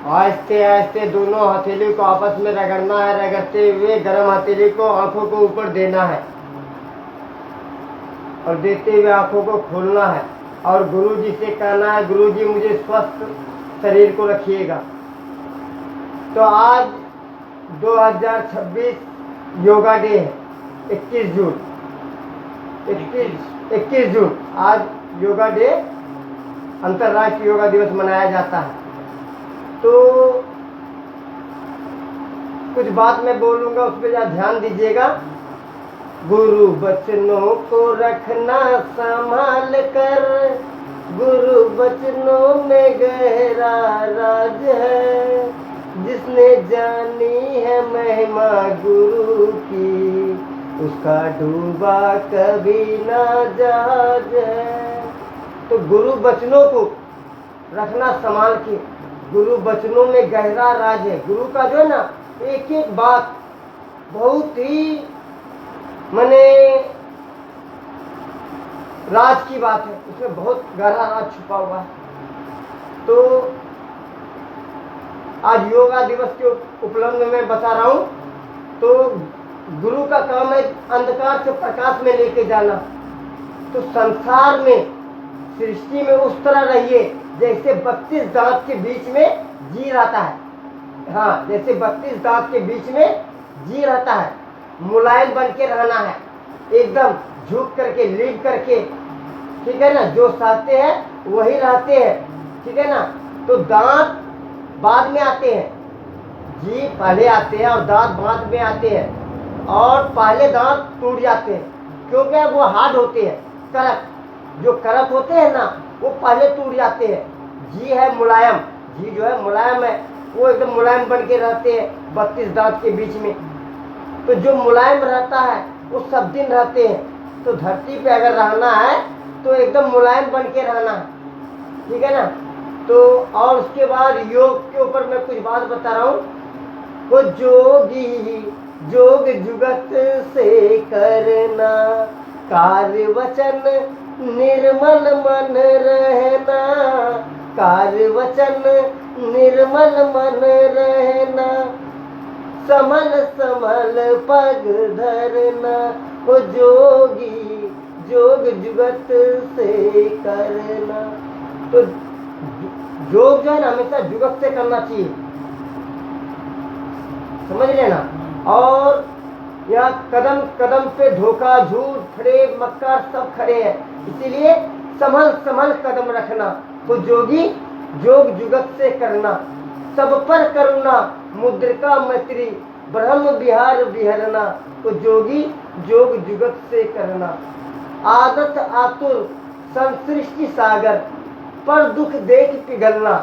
आहिस्ते आहिस्ते दोनों हथेली को आपस में रगड़ना है। रगड़ते हुए गर्म हथेली को आंखों को ऊपर देना है और देते हुए आंखों को खोलना है और गुरु जी से कहना है, गुरु जी मुझे स्वस्थ शरीर को रखिएगा। तो आज 2026 योगा डे है, 21 जून आज योगा डे, अंतर्राष्ट्रीय योगा दिवस मनाया जाता है। तो कुछ बात मैं बोलूंगा, उस पर ज़रा ध्यान दीजिएगा। गुरु बचनों को रखना संभाल कर, गुरु बचनों में गहरा राज है, जिसने जानी है महिमा गुरु की, उसका डूबा कभी ना जहाज है। तो गुरु बचनों को रखना संभाल के, गुरु बचनों में गहरा राज है। गुरु का जो है ना, एक एक बात बहुत ही माने राज की बात है, उसमें बहुत गहरा राज छुपा हुआ है। तो आज योगा दिवस के उपलक्ष्य में बता रहा हूँ। तो गुरु का काम है अंधकार से प्रकाश में लेके जाना। तो संसार में, सृष्टि में उस तरह रहिए जैसे 32 दांत के बीच में जी रहता है। हाँ, जैसे 32 दांत के बीच में जी रहता है। मुलायम बन के रहना है, एकदम झुक करके, लीड करके, ठीक है ना। जो चाहते हैं वही रहते हैं, ठीक है ना। तो दांत बाद में आते हैं, जी पहले आते हैं और दांत बाद में आते हैं। और पहले दांत टूट जाते हैं क्योंकि वो हार्ड होते हैं, करक। जो करक होते हैं ना, वो पहले टूट जाते हैं। जी है मुलायम, जी जो है मुलायम है, वो एकदम मुलायम बन के रहते हैं 32 दांत के बीच में। तो जो मुलायम रहता है वो सब दिन रहते हैं। तो धरती पे अगर रहना है तो एकदम मुलायम बन के रहना है, ठीक है ना। तो और उसके बाद योग के ऊपर मैं कुछ बात बता रहा हूँ। वो जोगी जोग जुगत से करना, कार्य वचन निर्मल मन रहना, कार्य वचन निर्मल मन रहना, समल समल पग धरना। वो जोगी जोग जुगत से करना। तो योग जो है ना, हमेशा जुगत से करना चाहिए, समझ लेना। और यहाँ कदम कदम पे धोखा, झूठ, फरेब, मक्कार सब खड़े हैं, इसीलिए संभल संभल कदम रखना। तो जोगी जोग जुगत से करना, सब पर करुणा, मुद्रिका मैत्री, ब्रह्म विहार विहरना। तो जोगी जोग जुगत से करना। आदत आतुर संसृष्टि सागर, पर दुख देख पिघलना,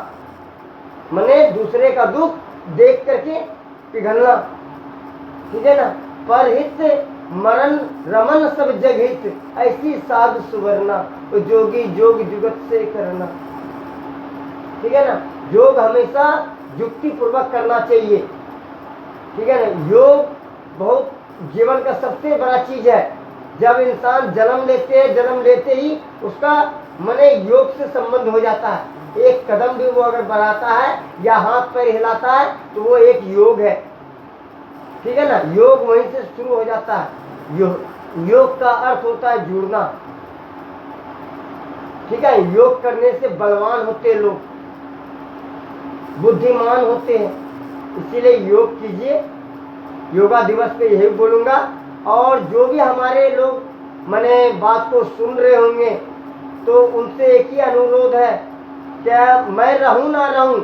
मने दूसरे का दुख देख करके पिघलना, ठीक है ना। पर हित मरण रमन सब जग हित, ऐसी साध सुवरना। तो जोगी जोग जुगत से करना, ठीक है ना। योग हमेशा युक्ति पूर्वक करना चाहिए, ठीक है ना। योग बहुत जीवन का सबसे बड़ा चीज है। जब इंसान जन्म लेते ही उसका मने योग से संबंध हो जाता है। एक कदम भी वो अगर बढ़ाता है या हाथ पैर हिलाता है तो वो एक योग है, ठीक है ना। योग वहीं से शुरू हो जाता है। योग का अर्थ होता है जुड़ना, ठीक है। योग करने से बलवान होते लोग, बुद्धिमान होते हैं, इसीलिए योग कीजिए। योगा दिवस पे यही बोलूंगा। और जो भी हमारे लोग मैंने बात को सुन रहे होंगे तो उनसे एक ही अनुरोध है, क्या मैं रहूं ना रहूं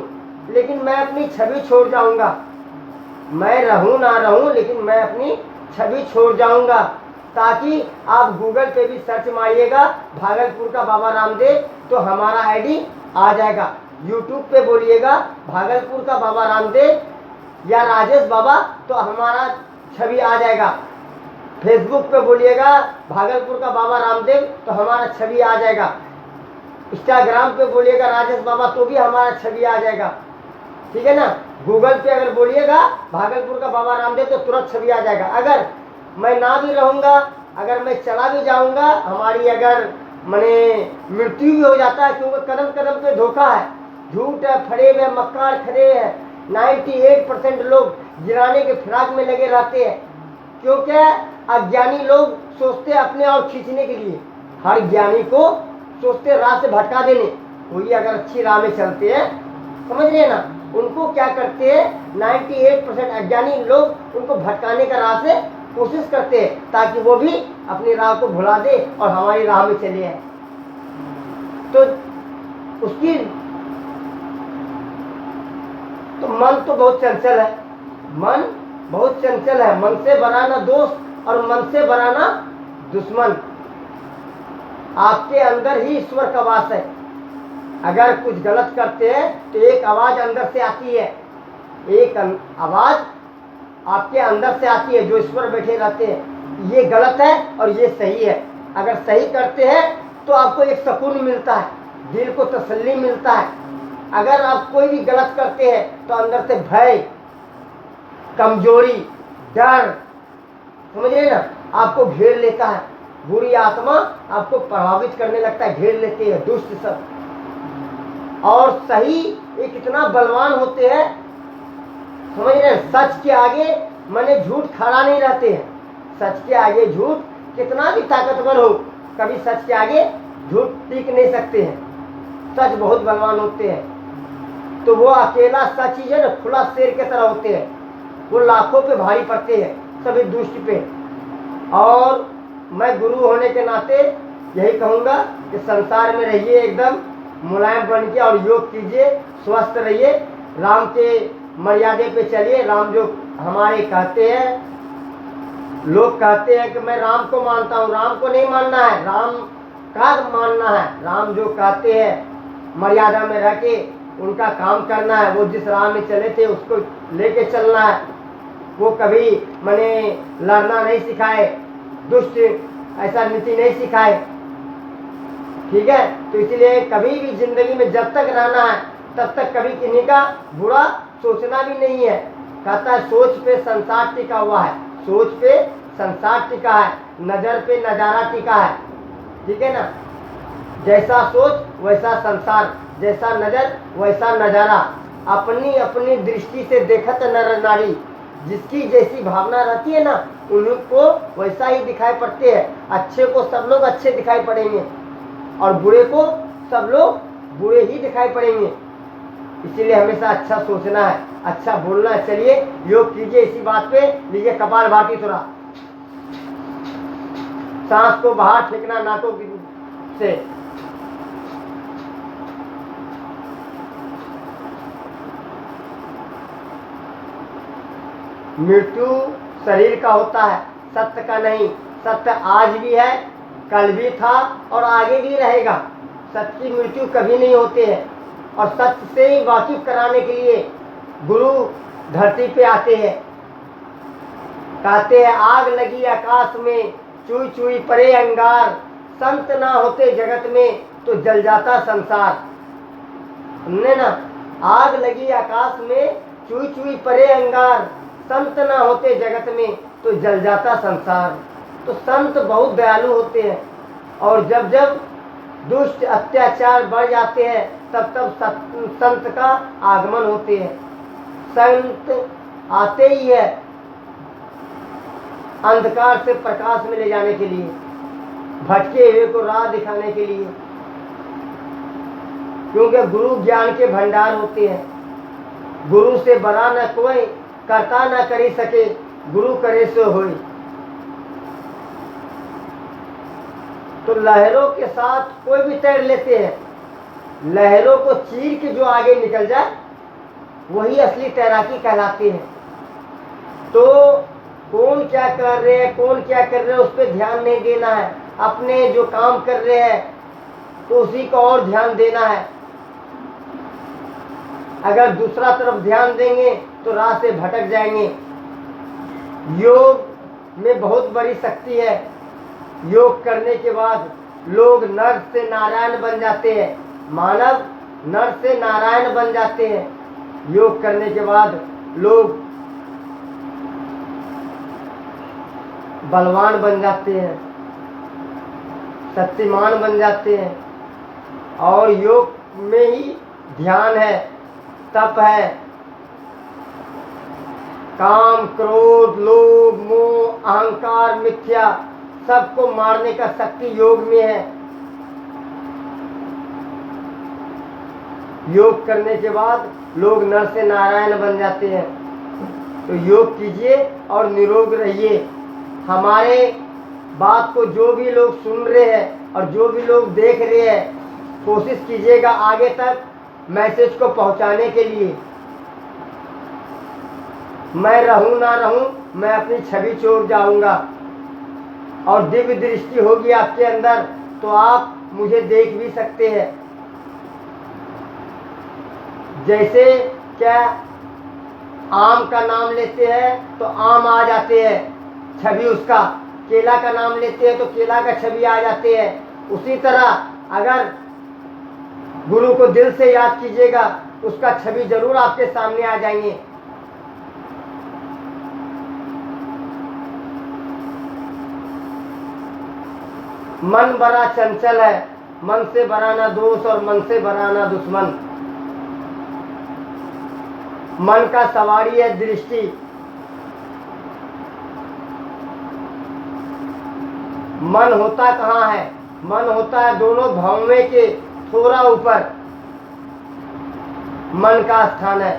लेकिन मैं अपनी छवि छोड़ जाऊंगा। मैं रहूं ना रहूं लेकिन मैं अपनी छवि छोड़ जाऊंगा। ताकि आप गूगल पे भी सर्च मारिएगा भागलपुर का बाबा रामदेव तो हमारा आईडी आ जाएगा। यूट्यूब पे बोलिएगा भागलपुर का बाबा रामदेव या राजेश बाबा तो हमारा छवि आ जाएगा। फेसबुक पे बोलिएगा भागलपुर का बाबा रामदेव तो हमारा छवि आ जाएगा। इंस्टाग्राम पे बोलिएगा राजेश बाबा तो भी हमारा छवि आ जाएगा, ठीक है ना। गूगल पे अगर बोलिएगा भागलपुर का बाबा रामदेव तो तुरंत छवि आ जाएगा। अगर मैं ना भी रहूँगा, अगर मैं चला भी जाऊँगा, हमारी अगर मैंने मृत्यु भी हो जाता है, क्योंकि कदम कदम पे धोखा है। झूठ है, फरेब है, मक्कार खरे है। 98% लोग गिराने के फिराक में लगे रहते हैं। क्योंकि अज्ञानी लोग सोचते अपने और खींचने के लिए, हर ज्ञानी को सोचते राह से भटका देने। कोई अगर अच्छी राह में चलते हैं, समझ रहे ना, उनको क्या करते हैं, 98% अज्ञानी लोग उनको भटकाने का राह से कोशिश करते हैं, ताकि वो भी अपनी राह को भुला दे और हमारी राह में चले आए। तो उसकी तो मन तो बहुत चंचल है, मन बहुत चंचल है। मन से बड़ा ना दोस्त और मन से बड़ा ना दुश्मन। आपके अंदर ही ईश्वर का वास है। अगर कुछ गलत करते हैं तो एक आवाज अंदर से आती है, एक आवाज आपके अंदर से आती है, जो ईश्वर बैठे रहते हैं, ये गलत है और ये सही है। अगर सही करते हैं तो आपको एक सुकून मिलता है, दिल को तसल्ली मिलता है। अगर आप कोई भी गलत करते हैं तो अंदर से भय, कमजोरी, डर, समझिए ना, आपको घेर लेता है। बुरी आत्मा आपको प्रभावित करने लगता है, घेर लेते हैं दुष्ट सब। और सही ये कितना बलवान होते हैं, समझ रहे हैं। सच के आगे माने झूठ खड़ा नहीं रहते हैं। सच के आगे झूठ कितना भी ताकतवर हो, कभी सच के आगे झूठ टिक नहीं सकते हैं। सच बहुत बलवान होते हैं। तो वो अकेला सच ही है ना, खुला शेर के तरह होते हैं। वो लाखों पे भारी पड़ते हैं, सभी दुष्ट पे। और मैं गुरु होने के नाते यही कहूँगा कि संसार में रहिए एकदम मुलायम बन के और योग कीजिए, स्वस्थ रहिए, राम के मर्यादे पे चलिए। राम जो हमारे कहते हैं, लोग कहते हैं कि मैं राम को मानता हूँ, राम को नहीं मानना है, राम का मानना है। राम जो कहते हैं मर्यादा में रह के उनका काम करना है। वो जिस राह में चले थे उसको लेके चलना है। वो कभी मैंने लड़ना नहीं सिखाए, दुष्ट ऐसा नीति नहीं सिखाए, ठीक है। तो इसलिए कभी भी जिंदगी में जब तक रहना है तब तक कभी किसी का बुरा सोचना भी नहीं है। कहता है सोच पे संसार टिका हुआ है, सोच पे संसार टिका है, नजर पे नजारा टिका है, ठीक है ना। जैसा सोच वैसा संसार, जैसा नजर वैसा नजारा। अपनी अपनी दृष्टि से देखत नर नारी, जिसकी जैसी भावना रहती है ना, उनको वैसा ही दिखाई पड़ते हैं। अच्छे को सब लोग अच्छे दिखाई पड़ेंगे और बुरे को सब लोग बुरे ही दिखाई पड़ेंगे। इसीलिए हमेशा अच्छा सोचना है, अच्छा बोलना है। चलिए योग कीजिए इसी बात पे। लीजिए कपालभाति, थोड़ा सांस को बाहर फेंकना नाकों से। मृत्यु शरीर का होता है, सत्य का नहीं। सत्य आज भी है, कल भी था और आगे भी रहेगा। सत्य की मृत्यु कभी नहीं होती है। और सत्य से ही वाकिफ कराने के लिए गुरु धरती पे आते हैं। कहते हैं आग लगी आकाश में, चुई चुई परे अंगार, संत ना होते जगत में तो जल जाता संसार। हमने ना, आग लगी आकाश में, चुई चुई परे अंगार, संत ना होते जगत में तो जल जाता संसार। तो संत बहुत दयालु होते हैं। और जब जब दुष्ट अत्याचार बढ़ जाते हैं तब तब संत का आगमन होते हैं। संत आते ही है अंधकार से प्रकाश में ले जाने के लिए, भटके हुए को राह दिखाने के लिए। क्योंकि गुरु ज्ञान के भंडार होते हैं। गुरु से बड़ा न कोई, करता न करी सके, गुरु करे सो होई। तो लहरों के साथ कोई भी तैर लेते हैं। लहरों को चीर के जो आगे निकल जाए वही असली तैराकी कहलाती है। तो कौन क्या कर रहे हैं, कौन क्या कर रहे हैं, उस पर ध्यान नहीं देना है। अपने जो काम कर रहे हैं तो उसी को और ध्यान देना है। अगर दूसरा तरफ ध्यान देंगे तो राह से भटक जाएंगे। योग में बहुत बड़ी शक्ति है। योग करने के बाद लोग नर से नारायण बन जाते हैं, मानव नर से नारायण बन जाते हैं। योग करने के बाद लोग बलवान बन जाते हैं, शक्तिमान बन जाते हैं। और योग में ही ध्यान है, तप है, काम, क्रोध, लोभ, मोह, अहंकार, मिथ्या सबको मारने का शक्ति योग में है। योग करने के बाद लोग नर से नारायण बन जाते हैं। तो योग कीजिए और निरोग रहिए। हमारे बात को जो भी लोग सुन रहे हैं और जो भी लोग देख रहे हैं, कोशिश कीजिएगा आगे तक मैसेज को पहुंचाने के लिए। मैं रहूं ना रहूं, मैं अपनी छवि छोड़ जाऊंगा और दिव्य दृष्टि होगी आपके अंदर, तो आप मुझे देख भी सकते हैं। जैसे क्या आम का नाम लेते हैं तो आम आ जाते हैं, छवि उसका। केला का नाम लेते हैं तो केला का छवि आ जाते हैं। उसी तरह अगर गुरु को दिल से याद कीजिएगा, उसका छवि जरूर आपके सामने आ जाएंगे। मन बड़ा चंचल है, मन से बड़ा ना दोस्त और मन से बड़ा ना दुश्मन। मन का सवारी है दृष्टि। मन होता कहाँ है? मन होता है दोनों भौवे के थोड़ा ऊपर, मन का स्थान है।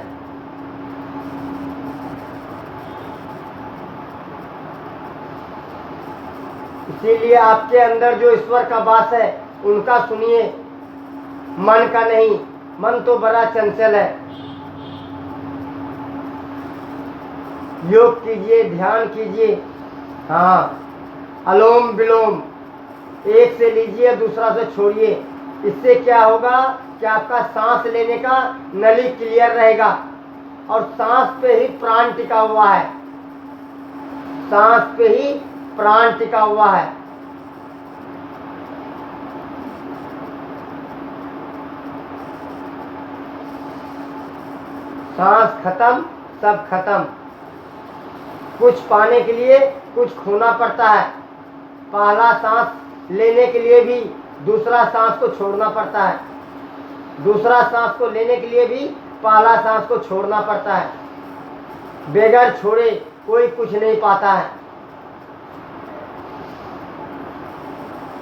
इसीलिए आपके अंदर जो ईश्वर का वास है उनका सुनिए, मन का नहीं। मन तो बड़ा चंचल है। योग कीजिए, ध्यान कीजिए। हाँ, अलोम विलोम एक से लीजिए, दूसरा से छोड़िए। इससे क्या होगा कि आपका सांस लेने का नली क्लियर रहेगा और सांस पे ही प्राण टिका हुआ है। सांस पे ही प्राण टिका हुआ है। सांस खत्म, सब खत्म। कुछ पाने के लिए कुछ खोना पड़ता है। पहला सांस लेने के लिए भी दूसरा सांस को छोड़ना पड़ता है। दूसरा सांस को लेने के लिए भी पहला सांस को छोड़ना पड़ता है। बगैर छोड़े कोई कुछ नहीं पाता है।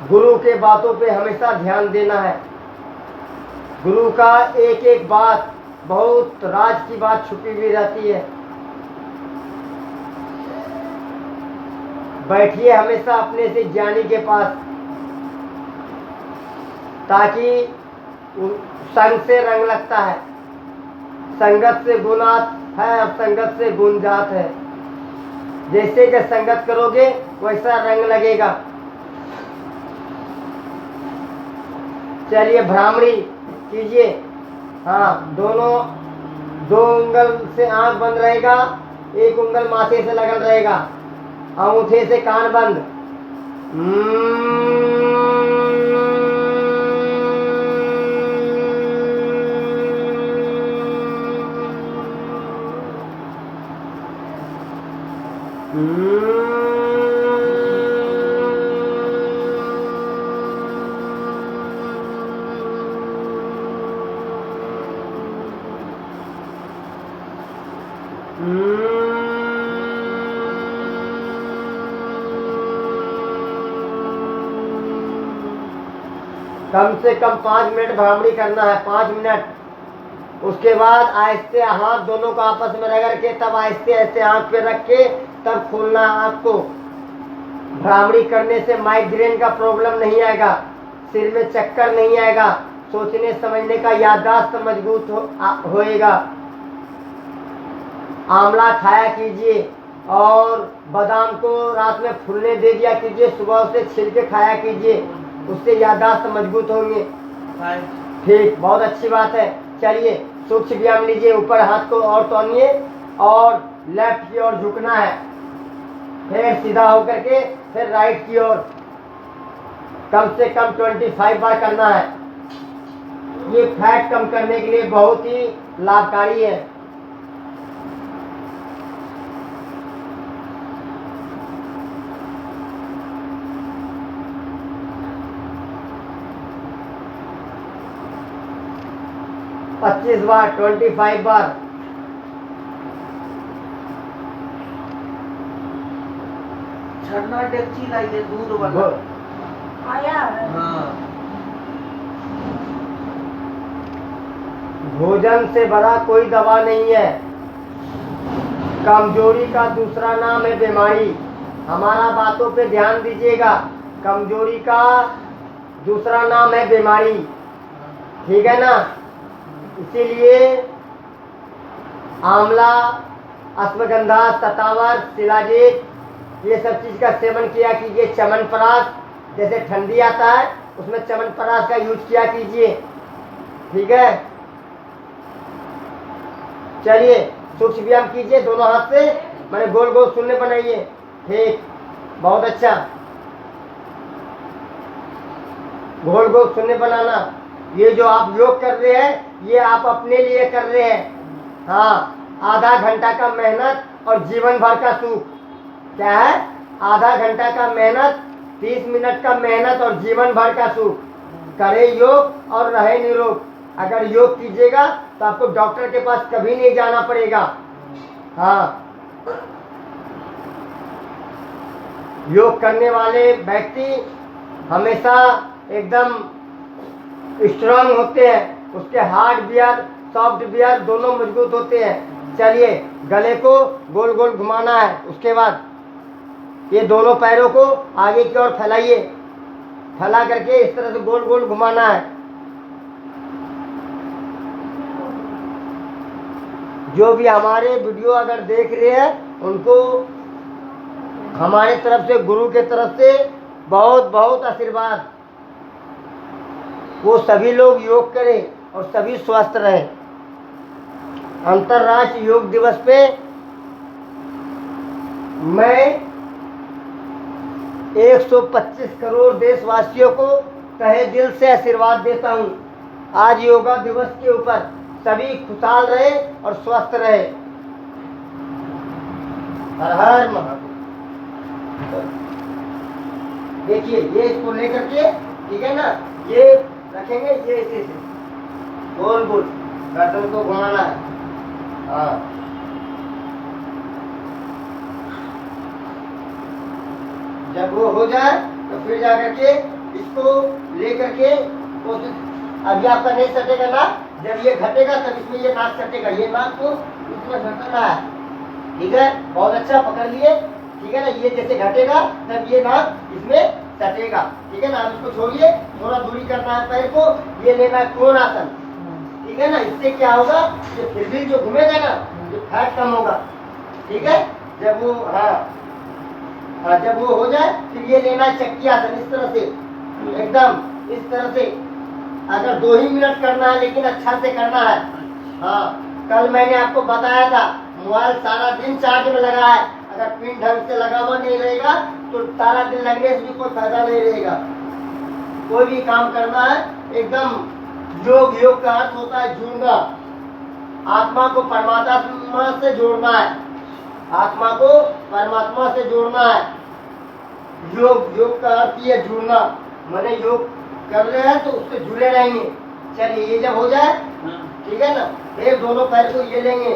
गुरु के बातों पे हमेशा ध्यान देना है। गुरु का एक एक बात, बहुत राज की बात छुपी हुई रहती है। बैठिए हमेशा अपने से ज्ञानी के पास, ताकि संग से रंग लगता है। संगत से गुणात है और संगत से गुण जात है। जैसे कि संगत करोगे वैसा रंग लगेगा। चलिए भ्रामरी कीजिए। हाँ, दोनों दो उंगल से आंख बंद रहेगा, एक उंगल माथे से लगल रहेगा, अंगूठे से कान बंद। कम से कम 5 मिनट भ्रामरी करना है, 5 मिनट। उसके बाद आहिस्ते हाथ दोनों को आपस में रगड़ के तब आहिस्ते आहिस्ते आंख पे रख के तब खोलना है आंख को। भ्रामरी करने से माइग्रेन का प्रॉब्लम नहीं आएगा, सिर में चक्कर नहीं आएगा, सोचने समझने का याददाश्त मजबूत होएगा। आंवला खाया कीजिए और बादाम को रात में फूलने दे दिया कीजिए, सुबह उसे छिल के खाया कीजिए, उससे याददाश्त मजबूत होंगे। ठीक, बहुत अच्छी बात है। चलिए सूक्ष्म व्यायाम लीजिए। ऊपर हाथ को और तोड़िए और लेफ्ट की ओर झुकना है, फिर सीधा होकर के फिर राइट की ओर कम से कम 25 बार करना है। ये फैट कम करने के लिए बहुत ही लाभकारी है। 25 बार, 25 बार। छन्ना डेगची लाई दे दूध वाला। आया हाँ भोजन से बड़ा कोई दवा नहीं है। कमजोरी का दूसरा नाम है बीमारी। हमारा बातों पे ध्यान दीजिएगा। कमजोरी का दूसरा नाम है बीमारी, ठीक है ना। इसीलिए आंवला, अश्वगंधा, शतावर, शिलाजीत, ये सब चीज का सेवन किया कीजिए। च्यवनप्राश, जैसे ठंडी आता है उसमें च्यवनप्राश का यूज किया कीजिए, ठीक है। चलिए सूक्ष्म व्यायाम कीजिए दोनों हाथ से, मैंने गोल गोल शून्य बनाइए, ठीक, बहुत अच्छा। गोल गोल शून्य बनाना। ये जो आप योग कर रहे हैं ये आप अपने लिए कर रहे हैं। हाँ, आधा घंटा का मेहनत और जीवन भर का सुख। क्या है? आधा घंटा का मेहनत, 30 मिनट का मेहनत और जीवन भर का सुख। करे योग और रहे निरोग। अगर योग कीजिएगा तो आपको डॉक्टर के पास कभी नहीं जाना पड़ेगा। हाँ, योग करने वाले व्यक्ति हमेशा एकदम स्ट्रांग होते हैं। उसके हार्ड बियर, सॉफ्ट बियर दोनों मजबूत होते हैं। चलिए गले को गोल गोल घुमाना है। उसके बाद ये दोनों पैरों को आगे की ओर फैलाइए। फैला करके इस तरह से गोल गोल घुमाना है। जो भी हमारे वीडियो अगर देख रहे हैं उनको हमारे तरफ से, गुरु के तरफ से बहुत बहुत आशीर्वाद। वो सभी लोग योग करें और सभी स्वस्थ रहें। अंतर्राष्ट्रीय योग दिवस पे मैं 125 करोड़ देशवासियों को तहे दिल से आशीर्वाद देता हूँ। आज योगा दिवस के ऊपर सभी खुशहाल रहे और स्वस्थ रहे। हर हर महादेव। देखिए ये इसको लेकर के, ठीक है ना, ये रखेंगे, ये ऐसे गोल गोल गर्दन को घुमाना है। हाँ, जब वो हो जाए तो फिर जाकर के इसको लेकर के कोशिश। अभी आपका नहीं सटेगा नाक, जब ये घटेगा तब इसमें ये नाक सटेगा। ये नाक को इसमें घटाना है, ठीक है। बहुत अच्छा पकड़ लिए, ठीक है ना। ये जैसे घटेगा तब ये नाक इसमें सटेगा, ठीक है ना। अब इसको छोड़िए, थोड़ा दूरी करना है पैर को। ये लेना है कोणासन, ठीक है ना। इससे क्या होगा, ये फिर भी जो घूमेगा ना, ये फैट कम होगा, ठीक है। जब वो हाँ, जब वो हो जाए फिर ये लेना है चक्की आसन। इस तरह से, एकदम इस तरह से। अगर 2 ही मिनट करना है, लेकिन अच्छा से करना है। हाँ, कल मैंने आपको बताया था मोबाइल सारा दिन चार्ज में लगा है। अगर पिन ढंग से लगा हुआ नहीं रहेगा तो सारा दिन लगने से भी कोई फायदा नहीं रहेगा। कोई भी काम करना है एकदम योग। योग का अर्थ होता है जुड़ना। आत्मा को परमात्मा से जोड़ना है। आत्मा को परमात्मा से जोड़ना है। योग का अर्थ ये जुड़ना। मैंने योग कर रहे हैं तो उससे जुड़े रहेंगे। चलिए ये जब हो जाए, ठीक है ना, फिर दोनों पैर को ये लेंगे,